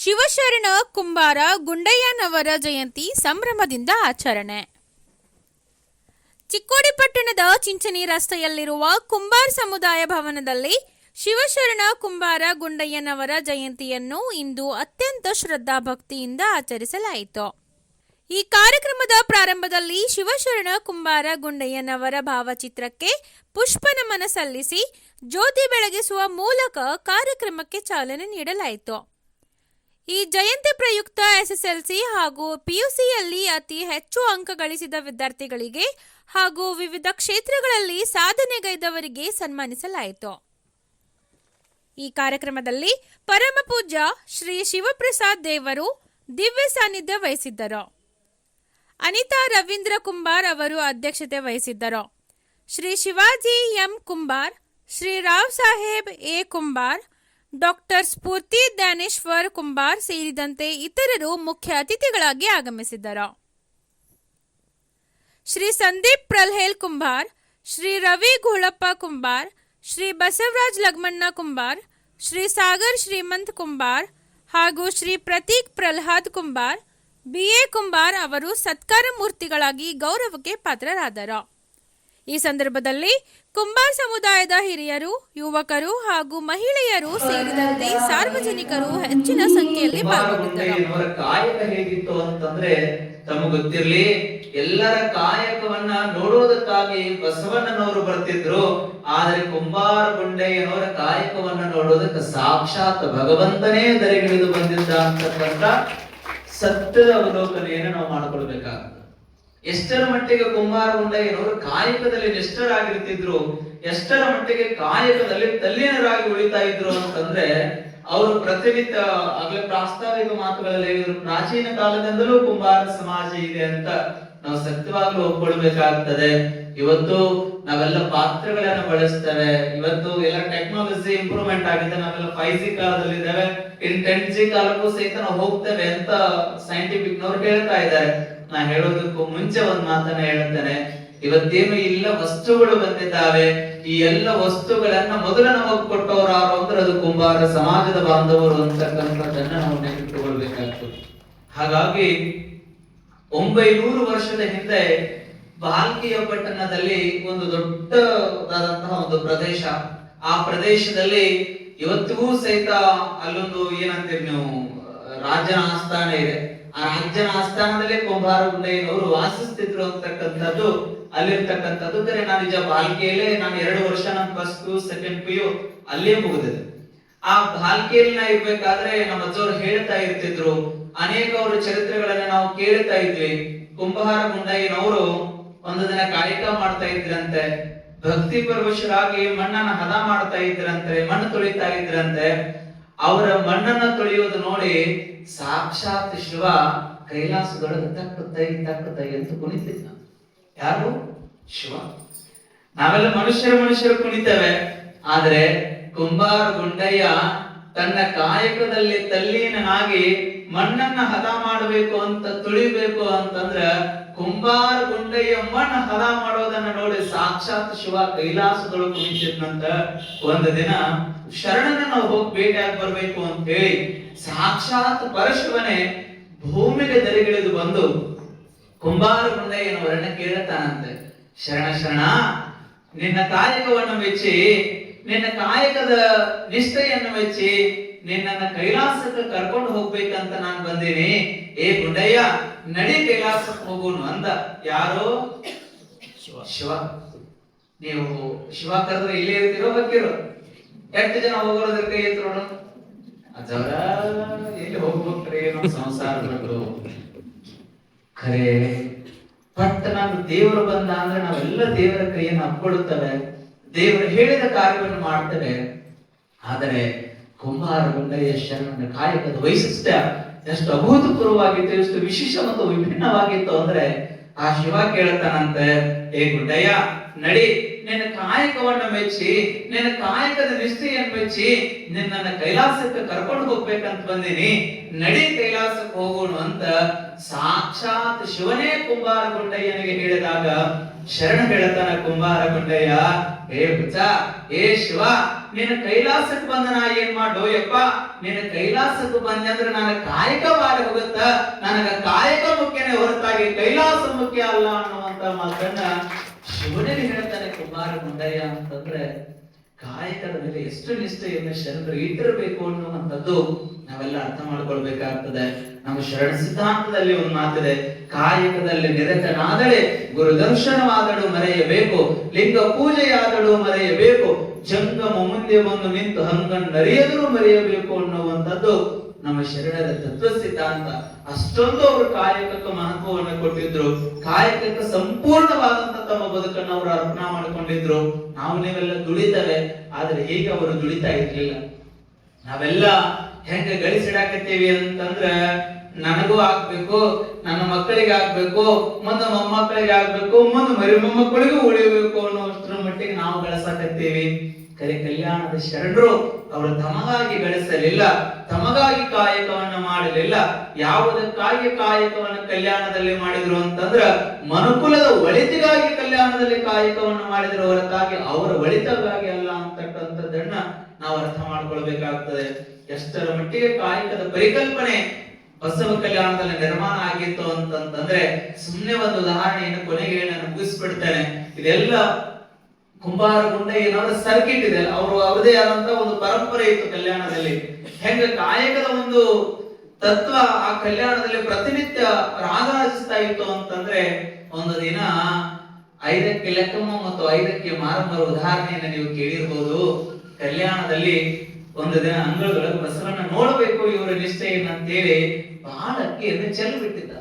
ಶಿವಶರಣ ಕುಂಬಾರ ಗುಂಡಯ್ಯನವರ ಜಯಂತಿ ಸಂಭ್ರಮದಿಂದ ಆಚರಣೆ. ಚಿಕ್ಕೋಡಿ ಪಟ್ಟಣದ ಚಿಂಚಣಿ ರಸ್ತೆಯಲ್ಲಿರುವ ಕುಂಬಾರ ಸಮುದಾಯ ಭವನದಲ್ಲಿ ಶಿವಶರಣ ಕುಂಬಾರ ಗುಂಡಯ್ಯನವರ ಜಯಂತಿಯನ್ನು ಇಂದು ಅತ್ಯಂತ ಶ್ರದ್ಧಾಭಕ್ತಿಯಿಂದ ಆಚರಿಸಲಾಯಿತು. ಈ ಕಾರ್ಯಕ್ರಮದ ಪ್ರಾರಂಭದಲ್ಲಿ ಶಿವಶರಣ ಕುಂಬಾರ ಗುಂಡಯ್ಯನವರ ಭಾವಚಿತ್ರಕ್ಕೆ ಪುಷ್ಪ ನಮನ ಸಲ್ಲಿಸಿ ಜ್ಯೋತಿ ಬೆಳಗಿಸುವ ಮೂಲಕ ಕಾರ್ಯಕ್ರಮಕ್ಕೆ ಚಾಲನೆ ನೀಡಲಾಯಿತು. ಈ ಜಯಂತಿ ಪ್ರಯುಕ್ತ ಎಸ್ಎಸ್ಎಲ್ಸಿ ಹಾಗೂ ಪಿಯುಸಿಯಲ್ಲಿ ಅತಿ ಹೆಚ್ಚು ಅಂಕ ಗಳಿಸಿದ ವಿದ್ಯಾರ್ಥಿಗಳಿಗೆ ಹಾಗೂ ವಿವಿಧ ಕ್ಷೇತ್ರಗಳಲ್ಲಿ ಸಾಧನೆಗೈದವರಿಗೆ ಸನ್ಮಾನಿಸಲಾಯಿತು. ಈ ಕಾರ್ಯಕ್ರಮದಲ್ಲಿ ಪರಮ ಪೂಜ್ಯ ಶ್ರೀ ಶಿವಪ್ರಸಾದ್ ದೇವರು ದಿವ್ಯ ಸಾನ್ನಿಧ್ಯ ವಹಿಸಿದ್ದರು. ಅನಿತಾ ರವೀಂದ್ರ ಕುಂಬಾರ್ ಅವರು ಅಧ್ಯಕ್ಷತೆ ವಹಿಸಿದ್ದರು. Shri Shivaji M Kumbar, Shri Rao Saheb A Kumbar, doctor Spurthi Jnaneshwar Kumbar ಸೇರಿದಂತೆ ಇತರರು ಮುಖ್ಯ ಅತಿಥಿಗಳಾಗಿ ಆಗಮಿಸಿದ್ದರು. ಶ್ರೀ ಸಂದೀಪ್ ಪ್ರಲ್ಹೇಲ್ ಕುಂಬಾರ್, ಶ್ರೀ ರವಿ ಘೋಳಪ್ಪ ಕುಂಬಾರ್, ಶ್ರೀ ಬಸವರಾಜ್ ಲಗ್ಮಣ್ಣ ಕುಂಬಾರ್, ಶ್ರೀ ಸಾಗರ್ ಶ್ರೀಮಂತ್ ಕುಂಬಾರ್ ಹಾಗೂ ಶ್ರೀ ಪ್ರತೀಕ್ ಪ್ರಹ್ಲಾದ್ ಕುಂಬಾರ್ ಬಿಎ ಕುಂಬಾರ್ ಅವರು ಸತ್ಕಾರ ಮೂರ್ತಿಗಳಾಗಿ ಗೌರವಕ್ಕೆ ಪಾತ್ರರಾದರು. ಈ ಸಂದರ್ಭದಲ್ಲಿ ಕುಂಬಾರ್ ಸಮುದಾಯದ ಹಿರಿಯರು, ಯುವಕರು ಹಾಗೂ ಮಹಿಳೆಯರು ಸೇರಿದಂತೆ ಸಾರ್ವಜನಿಕರು ಹೆಚ್ಚಿನ ಸಂಖ್ಯೆಯಲ್ಲಿ ಪಾಲ್ಗೊಂಡಿದ್ದರು. ಕಾಯಕ ಹೇಗಿತ್ತು ಅಂತಂದ್ರೆ ತಮಗೆ ಗೊತ್ತಿರಲಿ, ಎಲ್ಲರ ಕಾಯಕವನ್ನ ನೋಡೋದಕ್ಕಾಗಿ ಬಸವಣ್ಣನವರು ಬರ್ತಿದ್ರು. ಆದರೆ ಕುಂಬಾರ ಗುಂಡಯ್ಯನವರ ಕಾಯಕವನ್ನ ನೋಡೋದಕ್ಕೆ ಸಾಕ್ಷಾತ್ ಭಗವಂತನೇ ದರೆಗಿಳಿದು ಬಂದಿದ್ದ ಅಂತಕ್ಕಂಥ ಸತ್ಯದ ಅವಲೋಕನೆಯನ್ನು ನಾವು ಮಾಡ್ಕೊಳ್ಬೇಕಾಗ್ತದೆ. ಎಷ್ಟರ ಮಟ್ಟಿಗೆ ಕುಂಬಾರ ಗುಂಡಯ್ಯನವರು ಕಾಯಕದಲ್ಲಿ ನಿಷ್ಠರಾಗಿರ್ತಿದ್ರು, ಎಷ್ಟರ ಮಟ್ಟಿಗೆ ಕಾಯಕದಲ್ಲಿ ತಲ್ಲೀನರಾಗಿ ಉಳಿತಾ ಇದ್ರು ಅಂತಂದ್ರೆ ಅವರು ಪ್ರತಿನಿತ್ಯ ಆಗ್ಲೇ ಪ್ರಾಸ್ತಾವಿಕ ಮಾತುಗಳಲ್ಲಿ ಹೇಳಿದ್ರು, ಪ್ರಾಚೀನ ಕಾಲದಿಂದಲೂ ಕುಂಬಾರ ಸಮಾಜ ಇದೆ ಅಂತ ನಾವು ಸತ್ಯವಾಗ್ಲೂ ಒಪ್ಕೊಳ್ಬೇಕಾಗ್ತದೆ. ಇವತ್ತು ನಾವೆಲ್ಲ ಪಾತ್ರಗಳನ್ನ ಬಳಸ್ತೇವೆ. ಇವತ್ತು ಎಲ್ಲ ಟೆಕ್ನಾಲಜಿ ಇಂಪ್ರೂವ್ಮೆಂಟ್ ಆಗಿದೆ. ನಾವೆಲ್ಲ 5G ಕಾಲದಲ್ಲಿದ್ದೇವೆ. ಇನ್ 10G ಕಾಲಕ್ಕೂ ಸಹಿತ ನಾವು ಹೋಗ್ತೇವೆ ಅಂತ ಸೈಂಟಿಫಿಕ್ ನವರು ಹೇಳ್ತಾ ಇದ್ದಾರೆ. ನಾ ಹೇಳೋದಕ್ಕೂ ಮುಂಚೆ ಒಂದ್ ಮಾತನ್ನ ಹೇಳ್ತೇನೆ. ಇವತ್ತೇನು ಇಲ್ಲ ವಸ್ತುಗಳು ಬಂದಿದ್ದಾವೆ. ಈ ಎಲ್ಲ ವಸ್ತುಗಳನ್ನ ಮೊದಲು ನಮಗ್ ಕೊಟ್ಟವರು ಯಾರು ಅಂದ್ರೆ ಅದು ಕುಂಬಾರ ಸಮಾಜದ ಬಾಂಧವರು ಅಂತಕ್ಕಂಥದ್ದನ್ನ ನಾವು ನೆನಪಿಟ್ಟುಕೊಳ್ಬೇಕಾಗ್ತದೆ. ಹಾಗಾಗಿ 900 ವರ್ಷದ ಹಿಂದೆ ಬಾಲ್ಕಿಯ ಪಟ್ಟಣದಲ್ಲಿ ಒಂದು ದೊಡ್ಡದಾದಂತಹ ಒಂದು ಪ್ರದೇಶ, ಆ ಪ್ರದೇಶದಲ್ಲಿ ಇವತ್ತಿಗೂ ಸಹಿತ ಅಲ್ಲೊಂದು ಏನಂತೀರಿ ನೀವು, ರಾಜನ ಆಸ್ಥಾನ ಇದೆ. ಆ ರಾಜ್ಯನ ಆಸ್ಥಾನದಲ್ಲೇ ಕುಂಬಾರ ಗುಂಡಯ್ಯನವರು ವಾಸಿಸ್ತಿದ್ರು ಅಂತಕ್ಕಂಥದ್ದು ಅಲ್ಲಿರ್ತಕ್ಕಂಥದ್ದು. ಕರೆ ನಾನು ನಿಜ ಬಾಲ್ಕಿಯಲ್ಲೇ ನಾನು 2 ವರ್ಷ ನನ್ನ ಫಸ್ಟ್ PU ಸೆಕೆಂಡ್ PU ಅಲ್ಲೇ ಮುಗಿದಿದೆ. ಆ ಬಾಲ್ಕಿಯಲ್ಲಿ ನಾ ಇರ್ಬೇಕಾದ್ರೆ ನಮ್ಮ ಅಜ್ಜವ್ರು ಹೇಳ್ತಾ ಇರ್ತಿದ್ರು, ಅನೇಕ ಅವರ ಚರಿತ್ರೆಗಳನ್ನ ನಾವು ಕೇಳ್ತಾ ಇದ್ವಿ. ಕುಂಬಾರ ಗುಂಡಯ್ಯನವರು ಒಂದು ದಿನ ಕಾಯಕ ಮಾಡ್ತಾ ಇದ್ರಂತೆ, ಭಕ್ತಿ ಪರವಶರಾಗಿ ಮಣ್ಣನ್ನ ಹದ ಮಾಡ್ತಾ ಇದ್ರಂತೆ, ಮಣ್ಣು ತೊಳಿತಾ ಇದ್ರಂತೆ. ಅವರ ಮಣ್ಣನ್ನ ತೊಳೆಯೋದು ನೋಡಿ ಸಾಕ್ಷಾತ್ ಶಿವ ಕೈಲಾಸದೊಳಗೆ ತಕ್ಕುತ್ತೈ ಅಂತ ಕುಣಿತಿದ್ದ. ಯಾರು? ಶಿವ. ನಾವೆಲ್ಲ ಮನುಷ್ಯರು ಕುಣಿತೇವೆ. ಆದ್ರೆ ಕುಂಬಾರ ಗುಂಡಯ್ಯ ತನ್ನ ಕಾಯಕದಲ್ಲಿ ತಲ್ಲೀನಾಗಿ ಮಣ್ಣನ್ನ ಹದ ಮಾಡಬೇಕು ಅಂತ ತುಳಿಬೇಕು ಅಂತಂದ್ರ ಕುಂಬಾರ ಗುಂಡಯ್ಯ ಮಣ್ಣು ಹದ ಮಾಡೋದನ್ನ ನೋಡಿ ಸಾಕ್ಷಾತ್ ಶಿವ ಕೈಲಾಸದೊಳಗೆ ಕುಣಿತಿದ್ನಂತ. ಒಂದು ದಿನ ಶರಣನ ನಾವು ಹೋಗಿ ಭೇಟಿಯಾಗಿ ಬರ್ಬೇಕು ಅಂತ ಹೇಳಿ ಸಾಕ್ಷಾತ್ ಪರಶಿವನೇ ಭೂಮಿಗೆ ದರೆಗಿಳಿದು ಬಂದು ಕುಂಬಾರ ಗುಂಡಯ್ಯನವರನ್ನ ಕೇಳುತ್ತಾನಂತೆ, ಶರಣ ನಿನ್ನ ಕಾಯಕವನ್ನು ಮೆಚ್ಚಿ, ನಿನ್ನ ಕಾಯಕದ ನಿಷ್ಠೆಯನ್ನು ಮೆಚ್ಚಿ ನಿನ್ನನ್ನ ಕೈಲಾಸಕ್ಕೆ ಕರ್ಕೊಂಡು ಹೋಗ್ಬೇಕಂತ ನಾನು ಬಂದೀನಿ. ಏ ಗುಂಡಯ್ಯ, ನಡಿ ಕೈಲಾಸಕ್ಕೆ ಹೋಗೋನು ಅಂದ. ಯಾರು? ಶಿವ. ನೀವು ಶಿವ ಕರೆದ್ರೆ ಇಲ್ಲೇ ಇರ್ತಿರೋ ಹೋಗಿರೋ? ಎಷ್ಟು ಜನ ಹೋಗೋದ್ರ ಕೈ ಎತ್ತೋಣ? ಅಜ್ಜವರ ಎಲ್ಲಿ ಹೋಗ್ಬೇಕ್ರಿ, ನಮ್ಮ ಸಂಸಾರ ಬಿಟ್ಟು. ಖರೆ ಪಟ್ಟ ನಾನು ದೇವರು ಬಂದ ಅಂದ್ರೆ ನಾವೆಲ್ಲ ದೇವರ ಕೈಯನ್ನು ಅಪ್ಕೊಳ್ಳುತ್ತೇವೆ, ದೇವರು ಹೇಳಿದ ಕಾರ್ಯವನ್ನು ಮಾಡ್ತೇವೆ. ಆದರೆ ಕುಂಬಾರ ಗುಂಡಯ್ಯ ಶರಣನ ಕಾಯಕದ ವೈಶಿಷ್ಟ್ಯ ಎಷ್ಟು ಅಭೂತಪೂರ್ವವಾಗಿತ್ತು, ಎಷ್ಟು ವಿಶೇಷ ಮತ್ತು ವಿಭಿನ್ನವಾಗಿತ್ತು ಅಂದ್ರೆ ಆ ಶಿವ ಕೇಳ್ತಾನಂತೆ, ಏ ಗುಂಡಯ್ಯ ನಡಿ, ನಿನ್ನ ಕಾಯಕವನ್ನು ಮೆಚ್ಚಿ, ನಿನ್ನ ಕಾಯಕದ ನಿಷ್ಠೆಯನ್ನು ಮೆಚ್ಚಿ ನಿನ್ನನ್ನ ಕೈಲಾಸಕ್ಕೆ ಕರ್ಕೊಂಡು ಹೋಗ್ಬೇಕಂತ ಬಂದೀನಿ, ನಡಿ ಕೈಲಾಸಕ್ಕೆ ಹೋಗೋಣ ಅಂತ ಸಾಕ್ಷಾತ್ ಶಿವನೇ ಕುಂಬಾರ ಗುಂಡಯ್ಯನಿಗೆ ಹೇಳಿದಾಗ ಶರಣ ಹೇಳ್ತಾನ ಕುಂಬಾರ ಗುಂಡಯ್ಯ, ಏ ಹುಚ್ಚ, ಏ ಶಿವ, ನೀನು ಕೈಲಾಸಕ್ಕೆ ಬಂದ ನಾ ಏನ್ ಮಾಡು ಯಪ್ಪ, ನೀನು ಕೈಲಾಸಕ್ಕೆ ಬಂದೆ ಅಂದ್ರೆ ನಾನು ಕಾಯಕ ಮಾಡಿ ಹೋಗುತ್ತ, ನನಗ ಕಾಯಕ ಮುಖ್ಯನೇ ಹೊರತಾಗಿ ಕೈಲಾಸ ಮುಖ್ಯ ಅಲ್ಲ ಅನ್ನುವಂತ ಮಾತನ್ನ ಶಿವನೇ ಹೇಳ್ತಾನೆ ಕುಮಾರ ಗುಂಡಯ್ಯ. ಅಂತಂದ್ರೆ ಕಾಯಕದ ಮೇಲೆ ಎಷ್ಟು ನಿಷ್ಠೆಯನ್ನು ಶರಣರು ಇಟ್ಟಿರಬೇಕು ಅನ್ನುವಂಥದ್ದು ನಾವೆಲ್ಲ ಅರ್ಥ ಮಾಡ್ಕೊಳ್ಬೇಕಾಗ್ತದೆ. ನಮ್ಮ ಶರಣ ಸಿದ್ಧಾಂತದಲ್ಲಿ ಒಂದು ಮಾತಿದೆ, ಕಾಯಕದಲ್ಲಿ ನಿರತನಾದಳೆ ಗುರು ದರ್ಶನವಾದಳು ಮರೆಯಬೇಕು, ಲಿಂಗ ಪೂಜೆಯಾದಳು ಮರೆಯಬೇಕು, ಜಂಗಮ ಮುಂದೆ ಬಂದು ನಿಂತು ಹಂಗನ್ನರಿಯದರೂ ಮರೆಯಬೇಕು ಅನ್ನುವಂಥದ್ದು ನಮ್ಮ ಶರಣರ ತತ್ವ ಸಿದ್ಧಾಂತ. ಅಷ್ಟೊಂದು ಅವರು ಕಾಯಕಕ್ಕೆ ಮಹತ್ವವನ್ನು ಕೊಟ್ಟಿದ್ರು, ಕಾಯಕಕ್ಕೆ ಸಂಪೂರ್ಣವಾದಂತ ತಮ್ಮ ಬದುಕನ್ನು ಅವರು ಅರ್ಪಣೆ ಮಾಡಿಕೊಂಡಿದ್ರು. ನಾವು ನೀವೆಲ್ಲ ದುಡಿತೇವೆ, ಆದ್ರೆ ಹೀಗೆ ಅವರು ದುಡಿತಾ ಇರ್ಲಿಲ್ಲ. ನಾವೆಲ್ಲ ಹೆಂಗ ಗಳಿಸಿಡಾಕತ್ತೀವಿ ಅಂತಂದ್ರ ನನಗೂ ಆಗ್ಬೇಕು, ನನ್ನ ಮಕ್ಕಳಿಗೆ ಆಗ್ಬೇಕು, ಮುಂದೆ ಮೊಮ್ಮಕ್ಕಳಿಗೆ ಆಗ್ಬೇಕು, ಮುಂದೆ ಮರಿ ಮೊಮ್ಮಕ್ಕಳಿಗೂ ಉಳಿಬೇಕು ಅನ್ನೋಷ್ಟರ ಮಟ್ಟಿಗೆ ನಾವು ಗಳಿಸಾಕತ್ತೀವಿ. ಕರೆ ಕಲ್ಯಾಣದ ಶರಣರು ಅವರು ತಮಗಾಗಿ ಗಳಿಸಲಿಲ್ಲ, ತಮಗಾಗಿ ಕಾಯಕವನ್ನ ಮಾಡಲಿಲ್ಲ. ಯಾವುದಕ್ಕಾಗಿ ಕಾಯಕವನ್ನು ಕಲ್ಯಾಣದಲ್ಲಿ ಮಾಡಿದ್ರು ಅಂತಂದ್ರ ಮನುಕುಲದ ಒಳಿತಿಗಾಗಿ ಕಲ್ಯಾಣದಲ್ಲಿ ಕಾಯಕವನ್ನು ಮಾಡಿದ್ರು ಹೊರತಾಗಿ ಅವರ ಒಳಿತಗಾಗಿ ಅಲ್ಲ ಅಂತಕ್ಕಂಥದ್ದನ್ನ ನಾವು ಅರ್ಥ ಮಾಡ್ಕೊಳ್ಬೇಕಾಗ್ತದೆ. ಎಷ್ಟರ ಮಟ್ಟಿಗೆ ಕಾಯಕದ ಪರಿಕಲ್ಪನೆ ಬಸವ ಕಲ್ಯಾಣದಲ್ಲಿ ನಿರ್ಮಾಣ ಆಗಿತ್ತು ಅಂತಂದ್ರೆ ಸುಮ್ಮನೆ ಒಂದು ಉದಾಹರಣೆಯನ್ನು ಕೊನೆಗೆ ನಾನು ಮುಗಿಸ್ಬಿಡ್ತೇನೆ. ಇದೆಲ್ಲ ಕುಂಬಾರ ಗುಂಡಯ್ಯನವರ ಸರ್ಕಿಟ್ ಇದೆ, ಅವರು ಅವರದೇ ಆದಂತ ಒಂದು ಪರಂಪರೆ ಇತ್ತು ಕಲ್ಯಾಣದಲ್ಲಿ. ಹೆಂಗ ಕಾಯಕದ ಒಂದು ತತ್ವ ಆ ಕಲ್ಯಾಣದಲ್ಲಿ ಪ್ರತಿನಿತ್ಯ ರಾಜರಾಜಿಸ್ತಾ ಇತ್ತು ಅಂತಂದ್ರೆ, ಒಂದು ದಿನ 5ಕ್ಕೆ ಲೆಕ್ಕಮ್ಮ ಮತ್ತು 5ಕ್ಕೆ ಮಾರಮ್ಮರ ಉದಾಹರಣೆಯನ್ನು ನೀವು ಕೇಳಿರ್ಬೋದು. ಕಲ್ಯಾಣದಲ್ಲಿ ಒಂದು ದಿನ ಅಂಗಳದೊಳಗೆ ಬಸವನ್ನ ನೋಡಬೇಕು ಇವರ ನಿಷ್ಠೆಯನ್ನು ಅಂತೇಳಿ ಬಹಳ ಅಕ್ಕಿಯನ್ನು ಚೆಲ್ಲಿಬಿಟ್ಟಿದ್ದ.